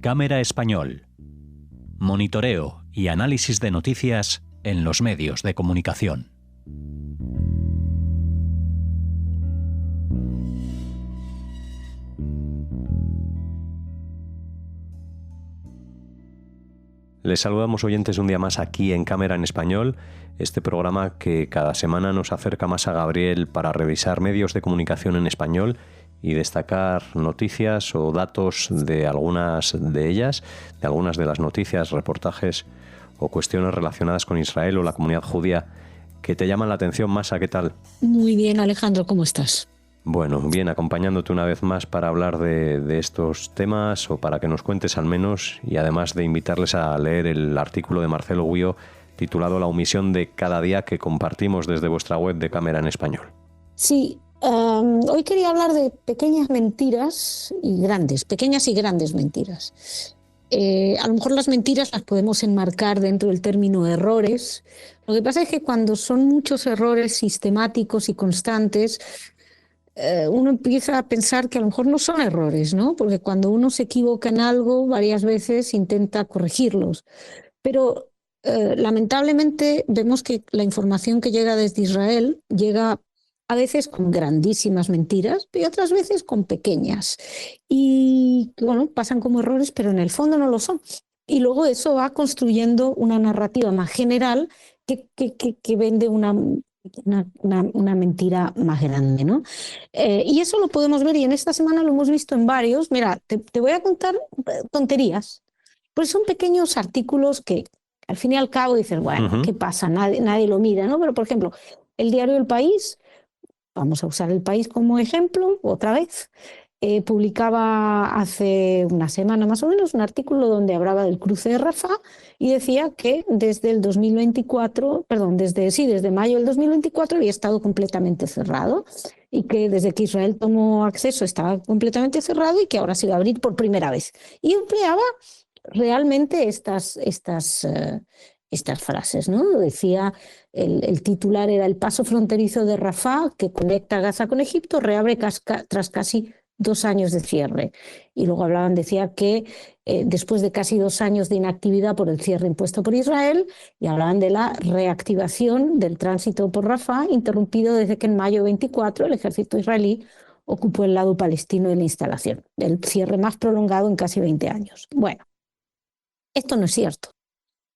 Cámara Español. Monitoreo y análisis de noticias en los medios de comunicación. Les saludamos, oyentes, un día más aquí en Cámara en Español, este programa que cada semana nos acerca más a Gabriel para revisar medios de comunicación en español y destacar noticias o datos de algunas de ellas, de algunas de las noticias, reportajes o cuestiones relacionadas con Israel o la comunidad judía que te llaman la atención. Masa, ¿qué tal? Muy bien, Alejandro, ¿cómo estás? Bueno, bien, acompañándote una vez más para hablar de estos temas o para que nos cuentes al menos, y además de invitarles a leer el artículo de Marcelo Guío titulado La omisión de cada día, que compartimos desde vuestra web de Cámara en Español. Sí, hoy quería hablar de pequeñas mentiras y grandes, pequeñas y grandes mentiras. A lo mejor las mentiras las podemos enmarcar dentro del término errores. Lo que pasa es que cuando son muchos errores sistemáticos y constantes, uno empieza a pensar que a lo mejor no son errores, ¿no? Porque cuando uno se equivoca en algo, varias veces intenta corregirlos. Pero lamentablemente vemos que la información que llega desde Israel llega a veces con grandísimas mentiras y otras veces con pequeñas. Y bueno, pasan como errores, pero en el fondo no lo son. Y luego eso va construyendo una narrativa más general que vende una mentira más grande, ¿no? Y eso lo podemos ver, y en esta semana lo hemos visto en varios. Mira, te voy a contar tonterías, pues son pequeños artículos que al fin y al cabo dices, bueno, ¿qué pasa? Nadie lo mira, ¿no? Pero, por ejemplo, el diario El País, vamos a usar El País como ejemplo otra vez, publicaba hace una semana más o menos un artículo donde hablaba del cruce de Rafah y decía que desde el 2024, desde mayo del 2024 había estado completamente cerrado y que desde que Israel tomó acceso estaba completamente cerrado y que ahora se iba a abrir por primera vez. Y empleaba realmente estas frases, ¿no? Decía, el titular era: el paso fronterizo de Rafah, que conecta Gaza con Egipto, reabre tras casi 2 años de cierre. Y luego decía que después de casi 2 años de inactividad por el cierre impuesto por Israel, y hablaban de la reactivación del tránsito por Rafah, interrumpido desde que en mayo 24 el ejército israelí ocupó el lado palestino de la instalación, el cierre más prolongado en casi 20 años. Bueno, esto no es cierto,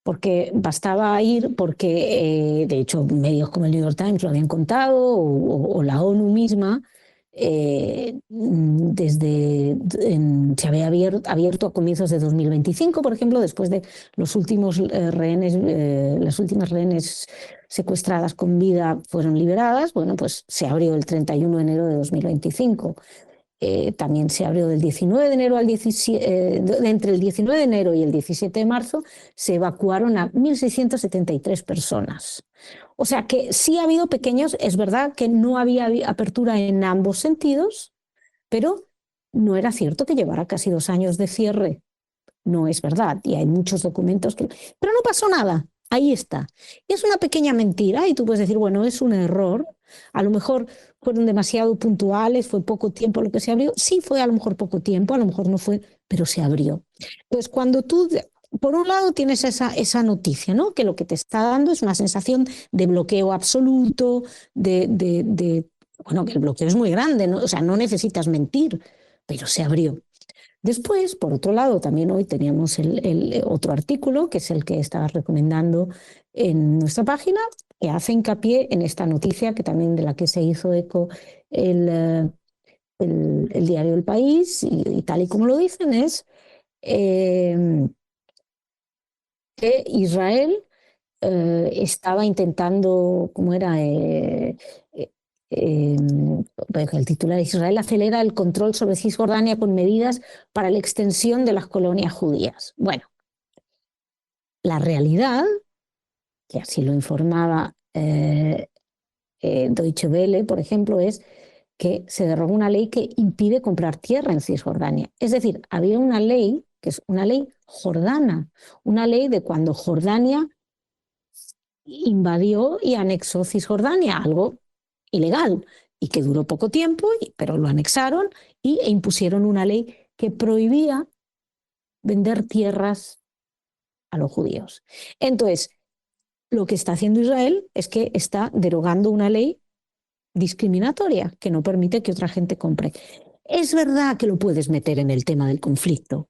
porque bastaba ir, porque de hecho medios como el New York Times lo habían contado, o la ONU misma, se había abierto a comienzos de 2025, por ejemplo, después de los últimos las últimas rehenes secuestradas con vida fueron liberadas. Bueno, pues se abrió el 31 de enero de 2025. También se abrió del 19 de enero al 17, entre el 19 de enero y el 17 de marzo se evacuaron a 1.673 personas. O sea que sí ha habido pequeños, es verdad que no había apertura en ambos sentidos, pero no era cierto que llevara casi 2 años de cierre. No es verdad, y hay muchos documentos que... Pero no pasó nada, ahí está. Es una pequeña mentira y tú puedes decir, bueno, es un error, a lo mejor fueron demasiado puntuales, fue poco tiempo lo que se abrió. Sí, fue a lo mejor poco tiempo, a lo mejor no fue, pero se abrió. Entonces, cuando tú, por un lado, tienes esa noticia, ¿no? Que lo que te está dando es una sensación de bloqueo absoluto, bueno, que el bloqueo es muy grande, ¿no? O sea, no necesitas mentir, pero se abrió. Después, por otro lado, también hoy teníamos el otro artículo, que es el que estabas recomendando en nuestra página, que hace hincapié en esta noticia, que también de la que se hizo eco el diario El País, y tal y como lo dicen, es que Israel estaba intentando, ¿cómo era? El titular: Israel acelera el control sobre Cisjordania con medidas para la extensión de las colonias judías. Bueno, la realidad, que así lo informaba Deutsche Welle, por ejemplo, es que se derogó una ley que impide comprar tierra en Cisjordania. Es decir, había una ley, que es una ley jordana, una ley de cuando Jordania invadió y anexó Cisjordania, algo ilegal, y que duró poco tiempo, pero lo anexaron e impusieron una ley que prohibía vender tierras a los judíos. Entonces, lo que está haciendo Israel es que está derogando una ley discriminatoria que no permite que otra gente compre. Es verdad que lo puedes meter en el tema del conflicto,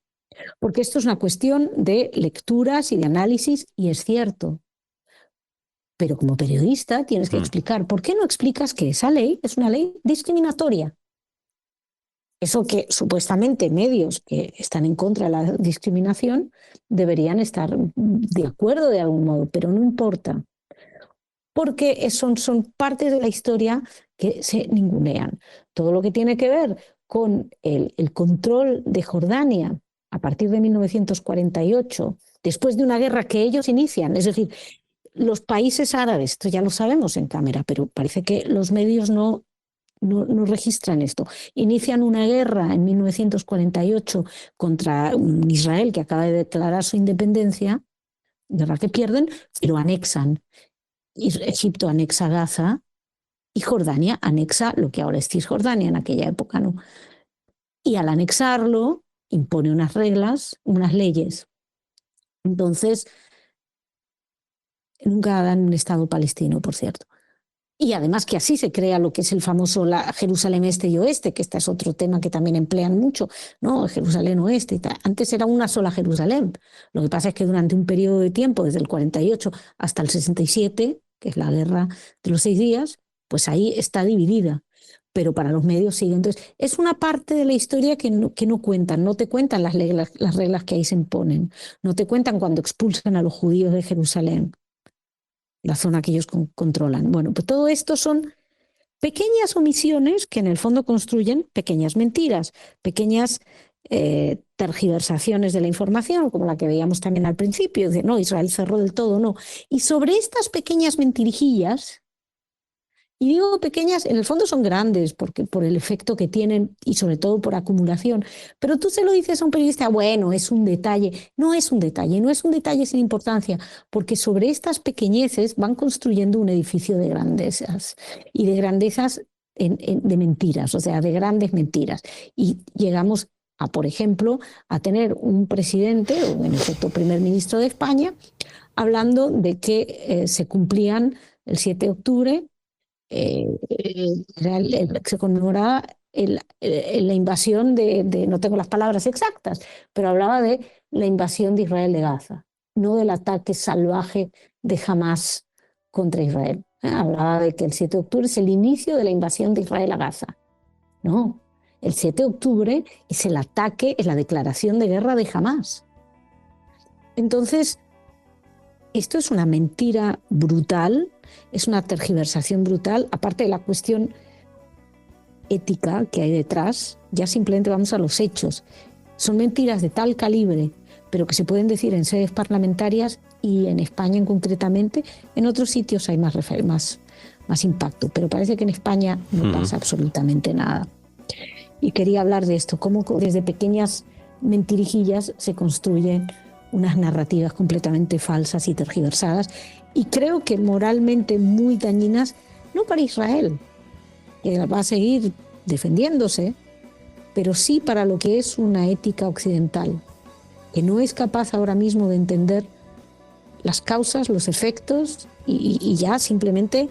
porque esto es una cuestión de lecturas y de análisis, y es cierto. Pero como periodista tienes que explicar. ¿Por qué no explicas que esa ley es una ley discriminatoria? Eso que supuestamente medios que están en contra de la discriminación deberían estar de acuerdo de algún modo, pero no importa. Porque son partes de la historia que se ningunean. Todo lo que tiene que ver con el control de Jordania a partir de 1948, después de una guerra que ellos inician, es decir, los países árabes, esto ya lo sabemos en cámara, pero parece que los medios no registran esto. Inician una guerra en 1948 contra Israel, que acaba de declarar su independencia, guerra que pierden, pero anexan. Egipto anexa Gaza y Jordania anexa lo que ahora es Cisjordania, en aquella época no. Y al anexarlo impone unas reglas, unas leyes. Entonces, nunca dan un Estado palestino, por cierto. Y además que así se crea lo que es el famoso Jerusalén Este y Oeste, que este es otro tema que también emplean mucho, ¿no? Jerusalén Oeste y tal. Antes era una sola Jerusalén. Lo que pasa es que durante un periodo de tiempo, desde el 48 hasta el 67, que es la guerra de los 6 días, pues ahí está dividida. Pero para los medios sigue. Entonces, es una parte de la historia que no cuentan. No te cuentan las reglas que ahí se imponen. No te cuentan cuando expulsan a los judíos de Jerusalén, la zona que ellos controlan. Bueno, pues todo esto son pequeñas omisiones que en el fondo construyen pequeñas mentiras, pequeñas tergiversaciones de la información, como la que veíamos también al principio, de no, Israel cerró del todo, no. Y sobre estas pequeñas mentirijillas, y digo pequeñas, en el fondo son grandes porque por el efecto que tienen y sobre todo por acumulación. Pero tú se lo dices a un periodista, bueno, es un detalle. No es un detalle, no es un detalle sin importancia, porque sobre estas pequeñeces van construyendo un edificio de grandezas y de grandezas de mentiras, o sea, de grandes mentiras. Y llegamos a, por ejemplo, a tener un presidente, o en efecto primer ministro de España, hablando de que se cumplían el 7 de octubre, se conmemoraba la invasión no tengo las palabras exactas, pero hablaba de la invasión de Israel de Gaza, no del ataque salvaje de Hamás contra Israel. Hablaba de que el 7 de octubre es el inicio de la invasión de Israel a Gaza. No, el 7 de octubre es el ataque, es la declaración de guerra de Hamás. Entonces, esto es una mentira brutal, es una tergiversación brutal, aparte de la cuestión ética que hay detrás, ya simplemente vamos a los hechos. Son mentiras de tal calibre, pero que se pueden decir en sedes parlamentarias y en España concretamente. En otros sitios hay más impacto, pero parece que en España no pasa absolutamente nada. Y quería hablar de esto, cómo desde pequeñas mentirijillas se construyen unas narrativas completamente falsas y tergiversadas, y creo que moralmente muy dañinas, no para Israel, que va a seguir defendiéndose, pero sí para lo que es una ética occidental, que no es capaz ahora mismo de entender las causas, los efectos y ya simplemente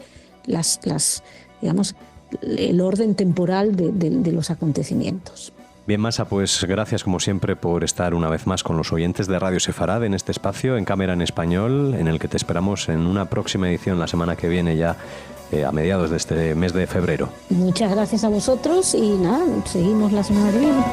digamos, el orden temporal de los acontecimientos. Bien, Masa, pues gracias como siempre por estar una vez más con los oyentes de Radio Sefarad en este espacio, en Cámara en Español, en el que te esperamos en una próxima edición la semana que viene, ya a mediados de este mes de febrero. Muchas gracias a vosotros y nada, seguimos la semana que viene.